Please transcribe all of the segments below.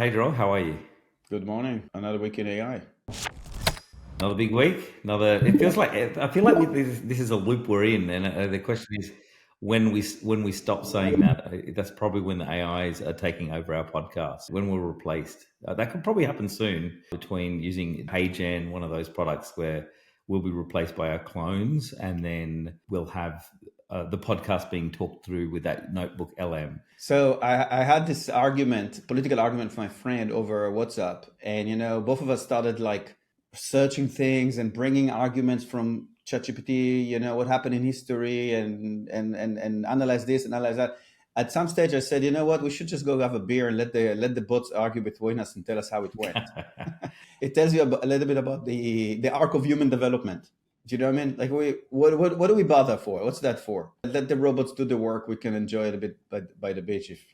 Hey, Dror, how are you? Good morning. Another week in AI. Another big week. It feels like I feel like this is a loop we're in, and the question is when we stop saying that. That's probably when the AIs are taking over our podcast. When we're replaced, that could probably happen soon. Between using HeyGen, one of those products where we'll be replaced by our clones, and then we'll have the podcast being talked through with that notebook LM. So I had this argument, political argument with my friend over WhatsApp. And, both of us started like searching things and bringing arguments from ChatGPT, what happened in history and analyze this and analyze that. At some stage, I said, you know what, we should just go have a beer and let the bots argue between us and tell us how it went. It tells you a little bit about the arc of human development. Do you know what I mean? Like, what do we bother for? What's that for? Let the robots do the work. We can enjoy it a bit by the beach if,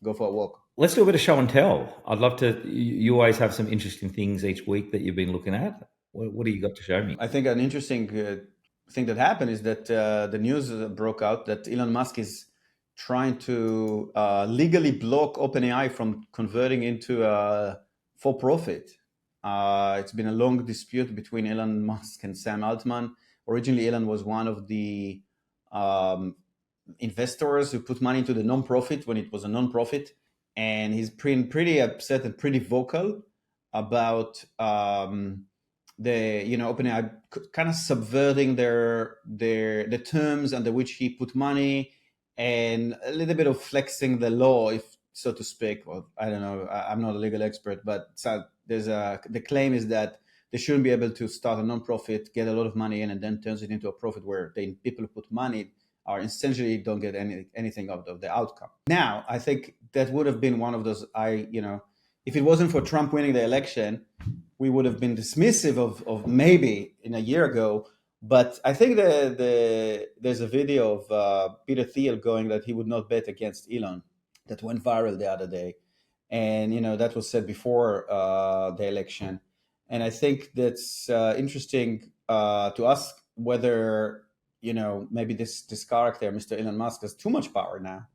go for a walk. Let's do a bit of show and tell. I'd love to. You always have some interesting things each week that you've been looking at. What do you got to show me? I think an interesting thing that happened is that the news broke out that Elon Musk is trying to legally block OpenAI from converting into a for-profit. It's been a long dispute between Elon Musk and Sam Altman. Originally, Elon was one of the investors who put money into the non-profit when it was a non-profit. And he's pretty upset and pretty vocal about OpenAI kind of subverting the terms under which he put money, and a little bit of flexing the law, if so to speak. Or I don't know, I'm not a legal expert, but the claim is that they shouldn't be able to start a non-profit, get a lot of money in, and then turns it into a profit where the people who put money are essentially don't get anything out of the outcome. Now, I think that would have been one of those, if it wasn't for Trump winning the election, we would have been dismissive of maybe in a year ago. But I think there's a video of Peter Thiel going that he would not bet against Elon that went viral the other day. And, that was said before the election. And I think that's interesting to ask whether, maybe this character, Mr. Elon Musk, has too much power now.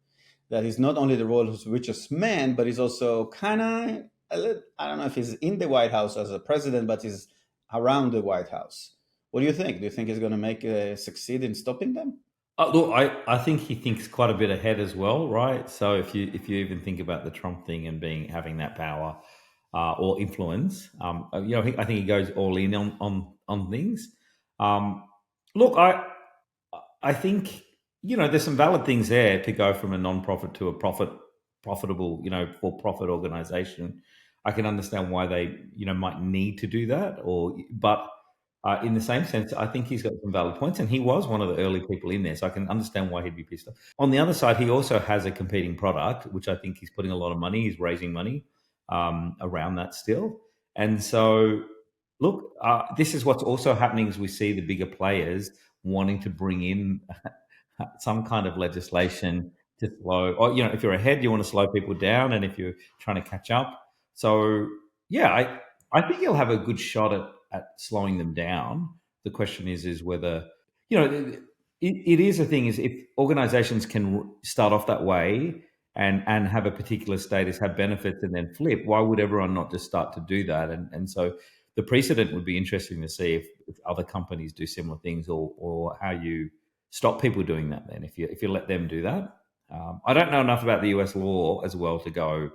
That he's not only the world's richest man, but he's also kind of, I don't know if he's in the White House as a president, but he's around the White House. What do you think? Do you think he's going to succeed in stopping them? Look, I think he thinks quite a bit ahead as well, right? So if you even think about the Trump thing and having that power or influence, I think he goes all in on things. Look, I think there's some valid things there to go from a non-profit to a profitable, for-profit organization. I can understand why they, might need to do that, but in the same sense, I think he's got some valid points, and he was one of the early people in there, so I can understand why he'd be pissed off. On the other side, he also has a competing product, which I think he's putting a lot of money. He's raising money around that still, and so look, this is what's also happening as we see the bigger players wanting to bring in some kind of legislation to slow, or if you're ahead, you want to slow people down, and if you're trying to catch up. So yeah, I think you'll have a good shot at slowing them down. The question is whether it is a thing. Is if organizations can start off that way and have a particular status, have benefits, and then flip, why would everyone not just start to do that? And so the precedent would be interesting to see if other companies do similar things, or how you stop people doing that. Then if you let them do that, I don't know enough about the US law as well to go,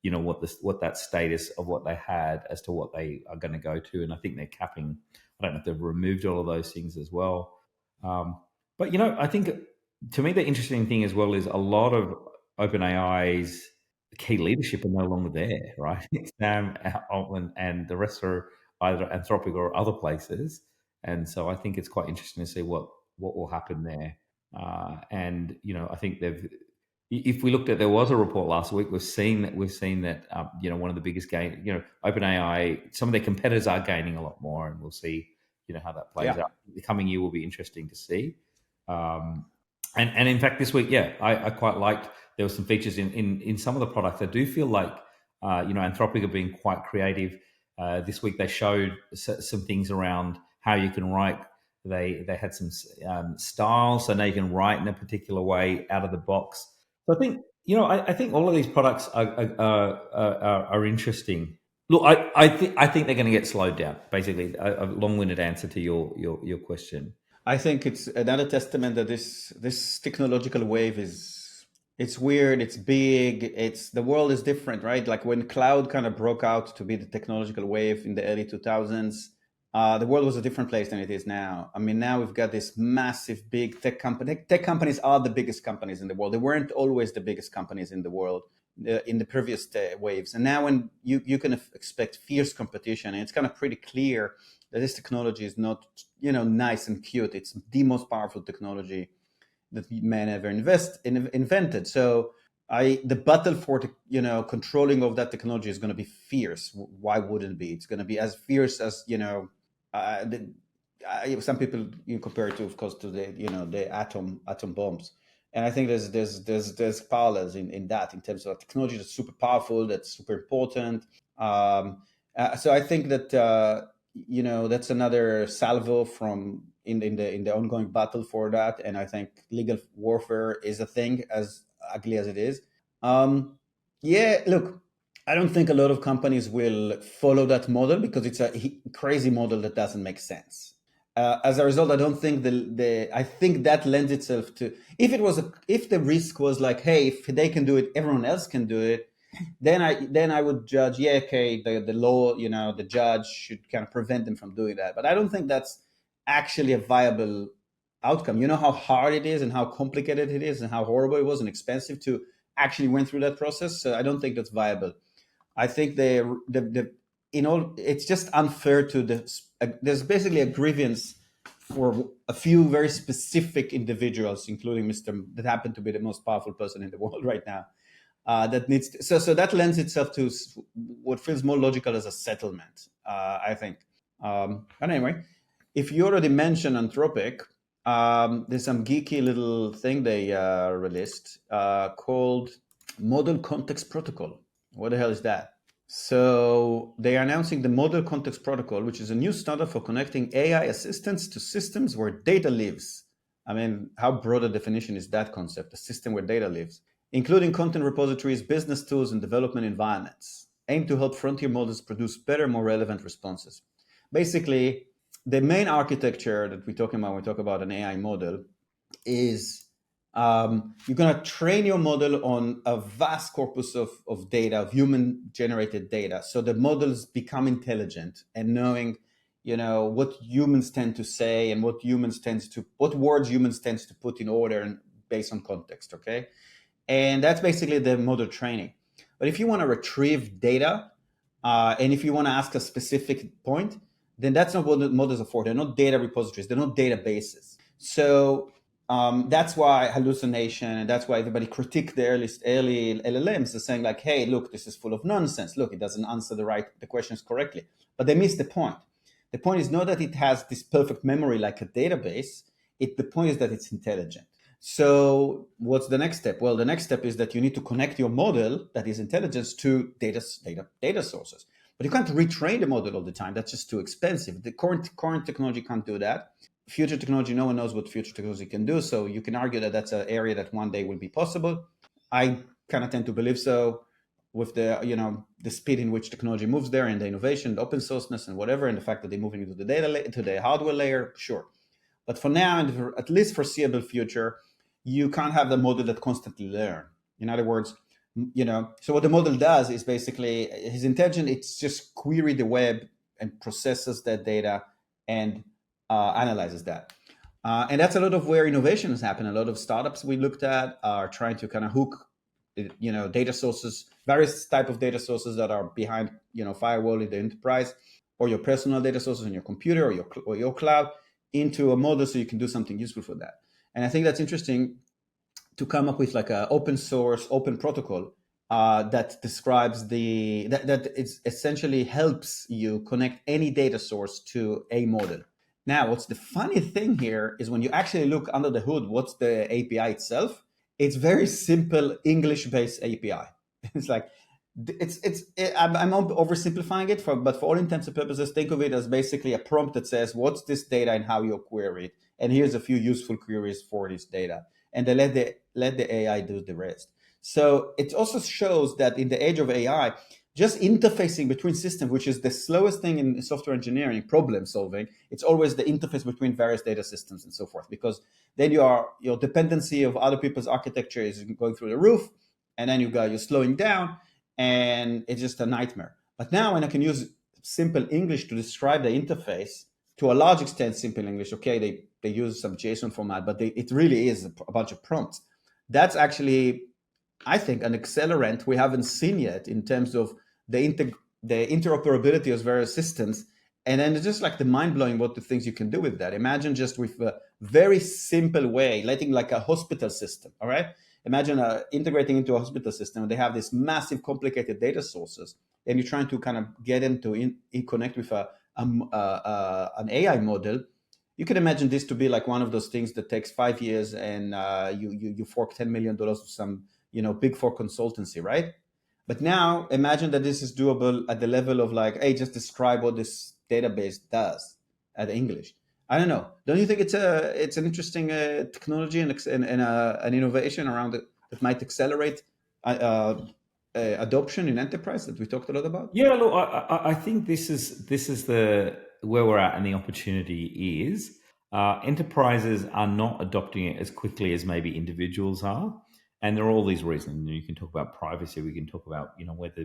what that status of what they had as to what they are going to go to, and I think they're capping. I don't know if they've removed all of those things as well. But I think to me the interesting thing as well is a lot of OpenAI's key leadership are no longer there, right? Sam Altman and the rest are either Anthropic or other places, and so I think it's quite interesting to see what will happen there. And I think if we looked at, there was a report last week, we've seen that one of the biggest OpenAI, some of their competitors are gaining a lot more, and we'll see how that plays out. The coming year will be interesting to see. And in fact, this week, I quite liked, there were some features in some of the products. I do feel like Anthropic are being quite creative. This week they showed some things around how you can write. They had some styles, so now you can write in a particular way out of the box. So I think I think all of these products are interesting. Look, I think they're going to get slowed down. Basically, a long-winded answer to your question. I think it's another testament that this technological wave is it's weird, it's big, it's the world is different, right? Like when cloud kind of broke out to be the technological wave in the early 2000s, the world was a different place than it is now. I mean, now we've got this massive, big tech company. Tech companies are the biggest companies in the world. They weren't always the biggest companies in the world in the previous waves, and now when you can expect fierce competition, and it's kind of pretty clear that this technology is not nice and cute. It's the most powerful technology that man ever invented. So the battle for controlling of that technology is going to be fierce. Why wouldn't it be? It's going to be as fierce as some people compare it to, of course, to the atom bombs. And I think there's parallels in that, in terms of technology that's super powerful, that's super important. So I think that that's another salvo from in the ongoing battle for that. And I think legal warfare is a thing, as ugly as it is. Yeah, look, I don't think a lot of companies will follow that model because it's a crazy model that doesn't make sense. As a result, I don't think I think that lends itself to, if the risk was like, hey, if they can do it, everyone else can do it, then I would judge, yeah, okay, the law, the judge should kind of prevent them from doing that. But I don't think that's actually a viable outcome. You know how hard it is and how complicated it is and how horrible it was and expensive to actually went through that process. So I don't think that's viable. I think it's just unfair to there's basically a grievance for a few very specific individuals, including that happen to be the most powerful person in the world right now. That needs so that lends itself to what feels more logical as a settlement, I think. But anyway, if you already mentioned Anthropic, there's some geeky little thing they released called Model Context Protocol. What the hell is that? So they are announcing the Model Context Protocol, which is a new standard for connecting AI assistants to systems where data lives. I mean, how broad a definition is that concept? A system where data lives, including content repositories, business tools, and development environments, aimed to help frontier models produce better, more relevant responses. Basically, the main architecture that we're talking about when we talk about an AI model is you're going to train your model on a vast corpus of data, of human-generated data, so the models become intelligent and knowing, what humans tend to say and what words humans tend to put in order and based on context, okay? And that's basically the model training. But if you want to retrieve data, and if you want to ask a specific point, then that's not what the models are for. They're not data repositories. They're not databases. So that's why hallucination, and that's why everybody critiqued the early LLMs, is saying like, hey, look, this is full of nonsense. Look, it doesn't answer the questions correctly. But they miss the point. The point is not that it has this perfect memory like a database. The point is that it's intelligent. So what's the next step? Well, the next step is that you need to connect your model that is intelligence to data sources. But you can't retrain the model all the time. That's just too expensive. The current technology can't do that. Future technology, no one knows what future technology can do. So you can argue that that's an area that one day will be possible. I kind of tend to believe so, with the speed in which technology moves there and the innovation, the open sourceness and whatever, and the fact that they're moving into the to the hardware layer, sure. But for now, and for at least foreseeable future, you can't have the model that constantly learn. In other words, so what the model does is basically his intention, it's just query the web and processes that data and analyzes that. And that's a lot of where innovation has happened. A lot of startups we looked at are trying to kind of hook, data sources, various type of data sources that are behind, firewall in the enterprise, or your personal data sources on your computer or your cloud, into a model so you can do something useful for that. And I think that's interesting to come up with like an open source, open protocol that describes that it essentially helps you connect any data source to a model. Now, what's the funny thing here is when you actually look under the hood, what's the API itself? It's very simple English-based API. It's like, I'm oversimplifying it, but for all intents and purposes, think of it as basically a prompt that says, what's this data and how you query it? And here's a few useful queries for this data. And they let the AI do the rest. So it also shows that in the age of AI, just interfacing between systems, which is the slowest thing in software engineering, problem solving, it's always the interface between various data systems and so forth, because then your dependency of other people's architecture is going through the roof, and then you're slowing down, and it's just a nightmare. But now when I can use simple English to describe the interface, to a large extent simple English, okay, they use some JSON format, but it really is a bunch of prompts. That's actually, I think, an accelerant we haven't seen yet in terms of the interoperability of various systems. And then it's just like the mind blowing what the things you can do with that. Imagine just with a very simple way, letting like a hospital system, all right? Imagine integrating into a hospital system, and they have this massive, complicated data sources, and you're trying to kind of get them to connect with an AI model. You can imagine this to be like one of those things that takes 5 years, and you fork $10 million to some big four consultancy, right? But now imagine that this is doable at the level of like, hey, just describe what this database does at English. I don't know. Don't you think it's an interesting technology and an innovation around it that might accelerate adoption in enterprise that we talked a lot about? Yeah, look, I think this is the where we're at, and the opportunity is enterprises are not adopting it as quickly as maybe individuals are, and there are all these reasons. You can talk about privacy, we can talk about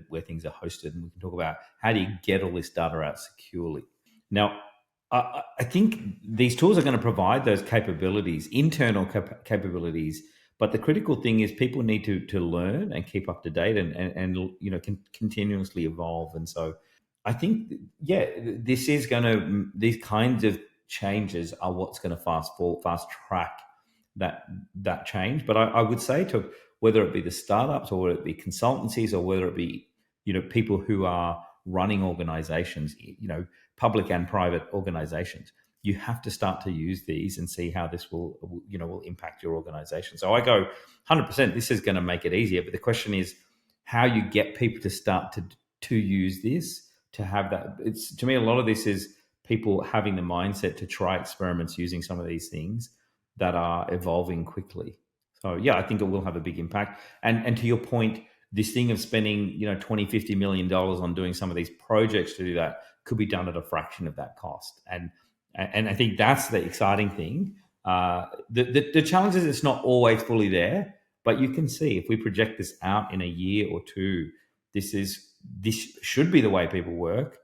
where things are hosted, and we can talk about how do you get all this data out securely. Now, I think these tools are going to provide those capabilities, internal capabilities. But the critical thing is people need to learn and keep up to date, and continuously evolve. And so I think, yeah, these kinds of changes are what's going to fast track that change. But I would say, to whether it be the startups, or whether it be consultancies, or whether it be people who are running organizations, public and private organizations, you have to start to use these and see how this will impact your organization. So I go 100%. This is going to make it easier, but the question is how you get people to start to use this, to have that. It's, to me, a lot of this is people having the mindset to try experiments using some of these things that are evolving quickly. So yeah, I think it will have a big impact. And to your point, this thing of spending $20-50 million on doing some of these projects to do that could be done at a fraction of that cost. And I think that's the exciting thing. The challenge is it's not always fully there, but you can see if we project this out in a year or two, this should be the way people work.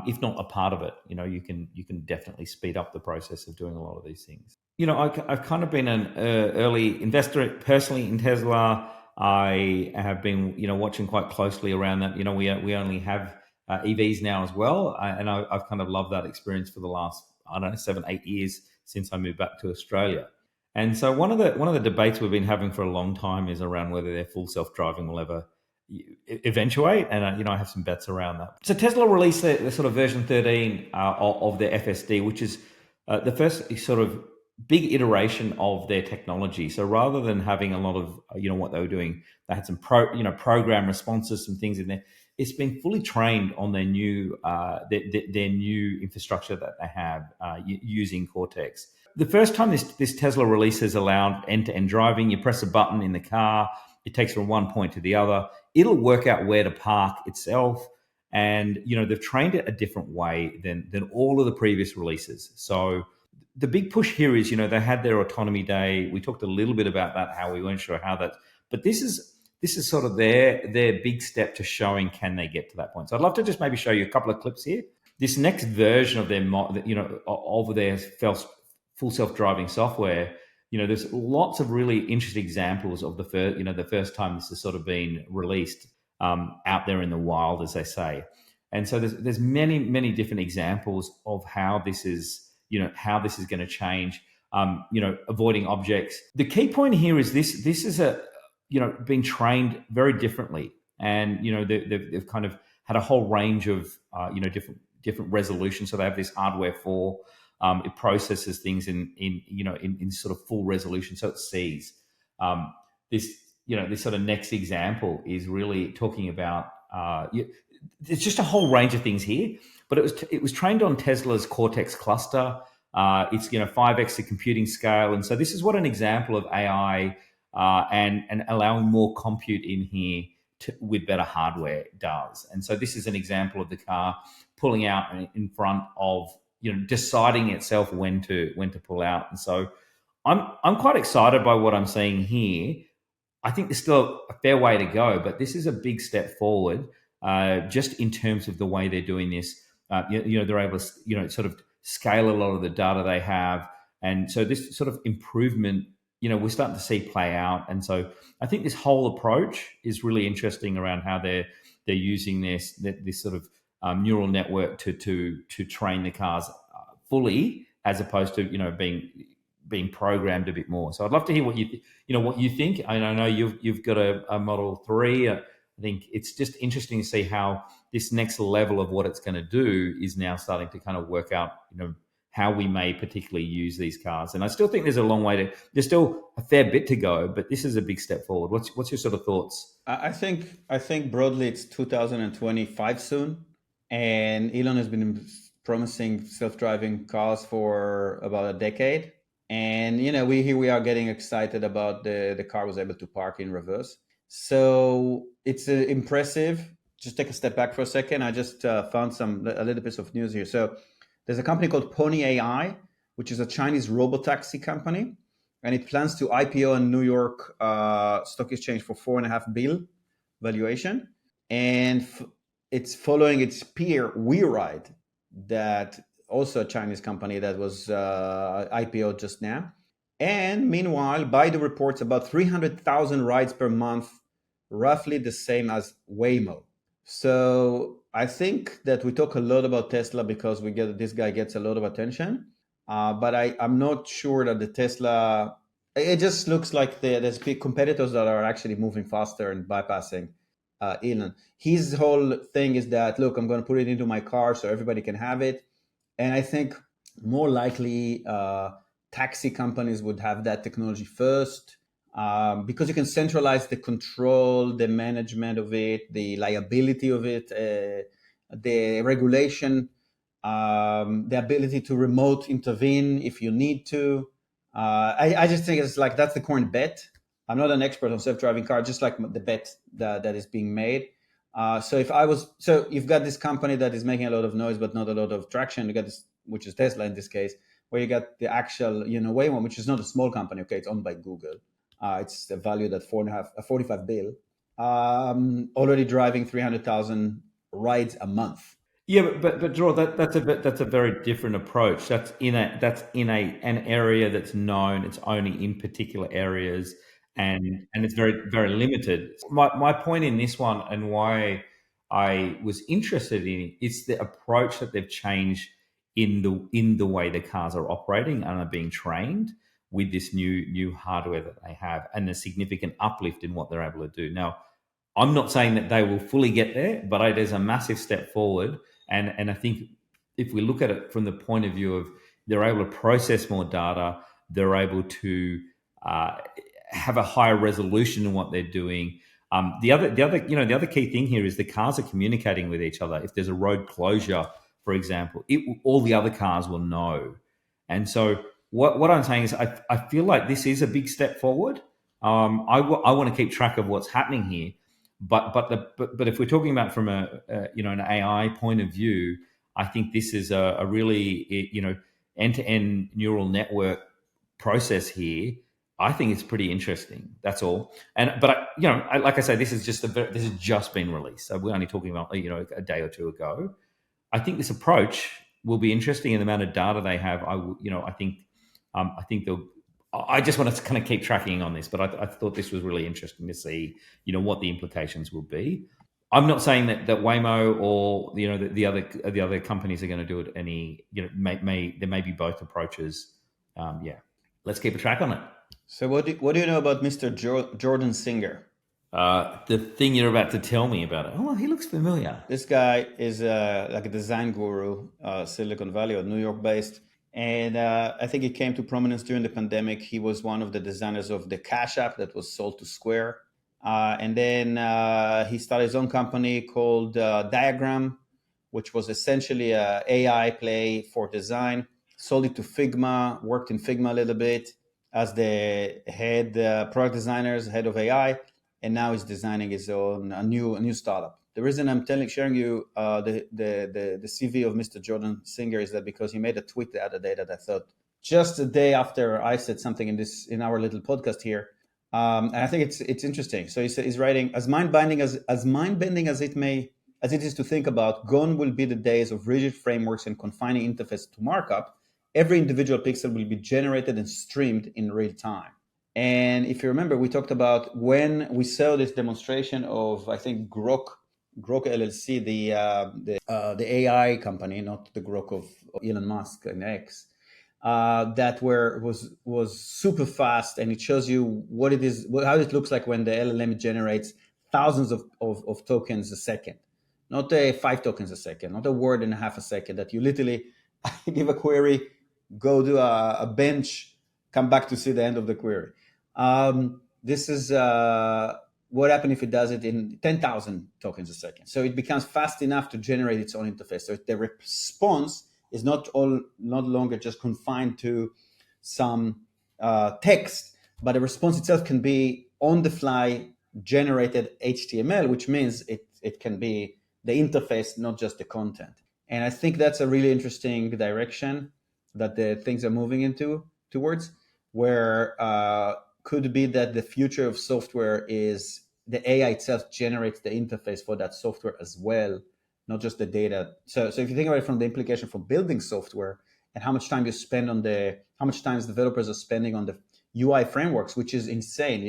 If not a part of it, you can definitely speed up the process of doing a lot of these things. I've kind of been an early investor personally in Tesla. I have been, watching quite closely around that. We only have EVs now as well, and I've kind of loved that experience for the last, I don't know, 7-8 years since I moved back to Australia. And so one of the debates we've been having for a long time is around whether their full self-driving will ever eventuate, and I have some bets around that. So Tesla released the sort of version 13 of their FSD, which is the first sort of big iteration of their technology. So rather than having a lot of what they were doing, they had some program responses, some things in there. It's been fully trained on their new their new infrastructure that they have using Cortex. The first time this Tesla release has allowed end-to-end driving. You press a button in the car, it takes from one point to the other. It'll work out where to park itself, and they've trained it a different way than all of the previous releases. So the big push here is, they had their autonomy day. We talked a little bit about that, how we weren't sure how that, but this is sort of their big step to showing can they get to that point. So I'd love to just maybe show you a couple of clips here. This next version of their, of their full self-driving software, there's lots of really interesting examples of the first time this has sort of been released out there in the wild, as they say. And so there's many, many different examples of how this is, how this is going to change, avoiding objects. The key point here is this is been trained very differently. And, they've kind of had a whole range of, different resolutions. So they have this hardware for, it processes things in sort of full resolution. So it sees this sort of next example is really talking about, there's just a whole range of things here, but it was trained on Tesla's Cortex cluster. It's 5x the computing scale, and so this is what an example of AI and allowing more compute in here with better hardware does. And so this is an example of the car pulling out in front of, deciding itself when to pull out. And so I'm quite excited by what I'm seeing here. I think there's still a fair way to go, but this is a big step forward, just in terms of the way they're doing this. They're able to, sort of scale a lot of the data they have, and so this sort of improvement, we're starting to see play out. And so I think this whole approach is really interesting around how they're using this sort of neural network to train the cars fully, as opposed to being programmed a bit more. So I'd love to hear what you think. And I know you've got a Model 3. I think it's just interesting to see how this next level of what it's going to do is now starting to kind of work out, how we may particularly use these cars. And I still think there's a long way there's still a fair bit to go, but this is a big step forward. What's your sort of thoughts? I think broadly it's 2025 soon, and Elon has been promising self-driving cars for about a decade. And we are getting excited about the car was able to park in reverse. So it's impressive. Just take a step back for a second. I just found a little piece of news here. So there's a company called Pony AI, which is a Chinese robotaxi company, and it plans to IPO on New York Stock Exchange for $4.5 billion valuation, and it's following its peer WeRide, that also a Chinese company that was IPO just now. And meanwhile, by the reports, about 300,000 rides per month, roughly the same as Waymo. So I think that we talk a lot about Tesla because this guy gets a lot of attention, but I'm not sure that the Tesla. It just looks like there's big competitors that are actually moving faster and bypassing Elon. His whole thing is that, look, I'm going to put it into my car so everybody can have it. And I think more likely taxi companies would have that technology first, because you can centralize the control, the management of it, the liability of it, the regulation, the ability to remote intervene if you need to. I just think it's like that's the current bet. I'm not an expert on self-driving cars, just like the bet that is being made. So you've got this company that is making a lot of noise but not a lot of traction. You got this, which is Tesla in this case, where you got the actual, Waymo, which is not a small company. Okay, it's owned by Google. It's valued at $45 billion. Already driving 300,000 rides a month. Yeah, but Dror, that's a very different approach. That's in an area that's known. It's only in particular areas, and it's very very limited. My point in this one, and why I was interested in it, is the approach that they've changed in the way the cars are operating and are being trained with this new hardware that they have, and the significant uplift in what they're able to do. Now, I'm not saying that they will fully get there, but it is a massive step forward. And I think if we look at it from the point of view of they're able to process more data, they're able to have a higher resolution in what they're doing. The other key thing here is the cars are communicating with each other. If there's a road closure, for example, all the other cars will know. And so what I'm saying is I feel like this is a big step forward. I want to keep track of what's happening here. But if we're talking about from an AI point of view, I think this is a really end-to-end neural network process here. I think it's pretty interesting. That's all. Like I say, this has just been released. So we're only talking about a day or two ago. I think this approach will be interesting in the amount of data they have. I think they'll. I just want to kind of keep tracking on this, but I thought this was really interesting to see, what the implications will be. I'm not saying that Waymo or the other companies are going to do it any. There may be both approaches. Let's keep a track on it. So what do you know about Mr. Jordan Singer? The thing you're about to tell me about it. Oh, he looks familiar. This guy is like a design guru, Silicon Valley or New York based. And I think he came to prominence during the pandemic. He was one of the designers of the Cash App that was sold to Square. And then he started his own company called Diagram, which was essentially an AI play for design. Sold it to Figma, worked in Figma a little bit. as the head product designers, head of AI, and now he's designing his own a new startup. The reason I'm sharing you the CV of Mr. Jordan Singer is that because he made a tweet the other day that I thought just a day after I said something in our little podcast here, and I think it's interesting. So he's writing as mind bending as it is to think about. Gone will be the days of rigid frameworks and confining interface to markup. Every individual pixel will be generated and streamed in real time. And if you remember, we talked about when we saw this demonstration of, I think, Grok LLC, the AI company, not the Grok of Elon Musk and X, that was super fast, and it shows you what it is, how it looks like when the LLM generates thousands of tokens a second, not 5 tokens a second, not a word and a half a second. That you literally give a query, go do a bench, come back to see the end of the query. This is what happens if it does it in 10,000 tokens a second. So it becomes fast enough to generate its own interface. So the response is not longer just confined to some text, but the response itself can be on the fly generated HTML, which means it can be the interface, not just the content. And I think that's a really interesting direction that the things are moving towards, where could be that the future of software is the AI itself generates the interface for that software as well, not just the data. So if you think about it from the implication for building software and how much time you spend how much time developers are spending on the UI frameworks, which is insane.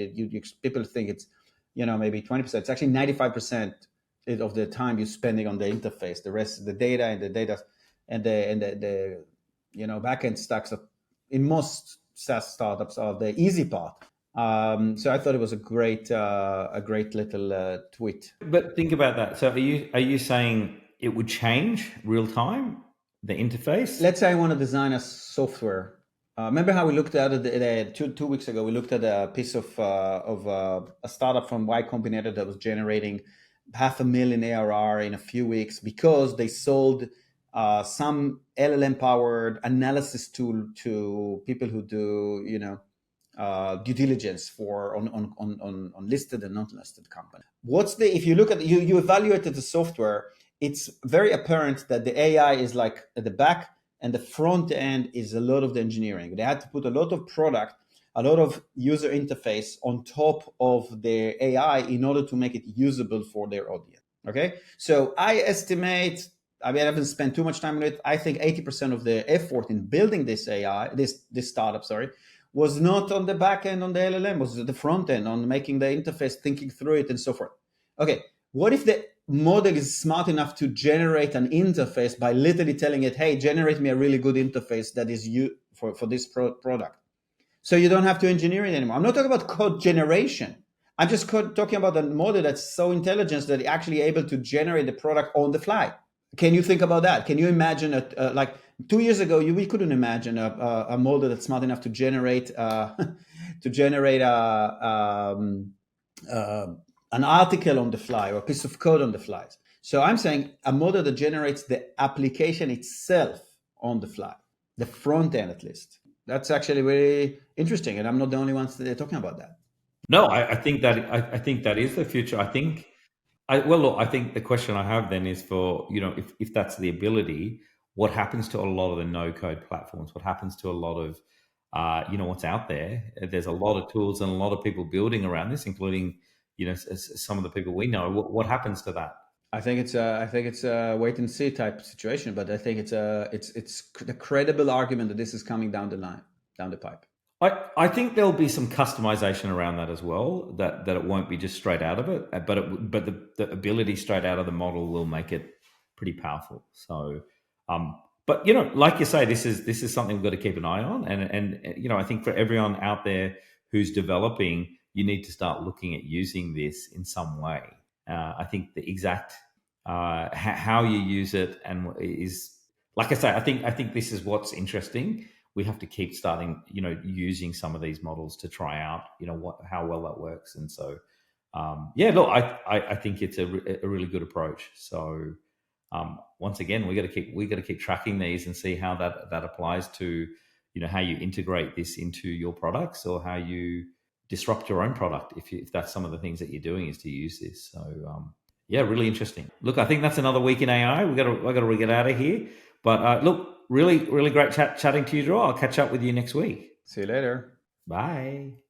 People think it's, maybe 20%. It's actually 95% of the time you're spending on the interface. The rest, the data and the backend stacks up in most SaaS startups are the easy part. So I thought it was a great little tweet. But think about that. So are you saying it would change real time, the interface? Let's say I want to design a software. Remember how we looked at it 2 weeks ago? We looked at a piece of a startup from Y Combinator that was generating $500,000 ARR in a few weeks because they sold some LLM powered analysis tool to people who do due diligence on listed and not listed company. If you look at you evaluated the software, it's very apparent that the AI is like at the back and the front end is a lot of the engineering. They had to put a lot of product, a lot of user interface on top of their AI in order to make it usable for their audience. Okay, so I estimate, I haven't spent too much time on it. I think 80% of the effort in building this startup, was not on the back end on the LLM, was the front end on making the interface, thinking through it, and so forth. Okay, what if the model is smart enough to generate an interface by literally telling it, hey, generate me a really good interface that is for this product? So you don't have to engineer it anymore. I'm not talking about code generation. I'm just talking about a model that's so intelligent that it's actually able to generate the product on the fly. Can you think about that? Can you imagine like 2 years ago, we couldn't imagine a model that's smart enough to generate an article on the fly or a piece of code on the fly. So I'm saying a model that generates the application itself on the fly, the front end at least. That's actually very interesting, and I'm not the only ones that are talking about that. No, I think that is the future. I think the question I have then is for, if that's the ability, what happens to a lot of the no-code platforms? What happens to a lot of, what's out there? There's a lot of tools and a lot of people building around this, including, some of the people we know. What happens to that? I think it's a wait and see type situation, but I think it's the credible argument that this is coming down the pipe. I think there'll be some customization around that as well. That it won't be just straight out of it, but the ability straight out of the model will make it pretty powerful. So, but like you say, this is something we've got to keep an eye on, and I think for everyone out there who's developing, you need to start looking at using this in some way. I think the exact how you use it and is, like I say, I think this is what's interesting. We have to keep starting, using some of these models to try out, how well that works. And so, look, I think it's a really good approach. So, once again, we got to keep tracking these and see how that applies to, how you integrate this into your products or how you disrupt your own product if that's some of the things that you're doing is to use this. So yeah, really interesting. Look, I think that's another week in AI. I got to get out of here. But look, really, really great chatting to you, Dror. I'll catch up with you next week. See you later. Bye.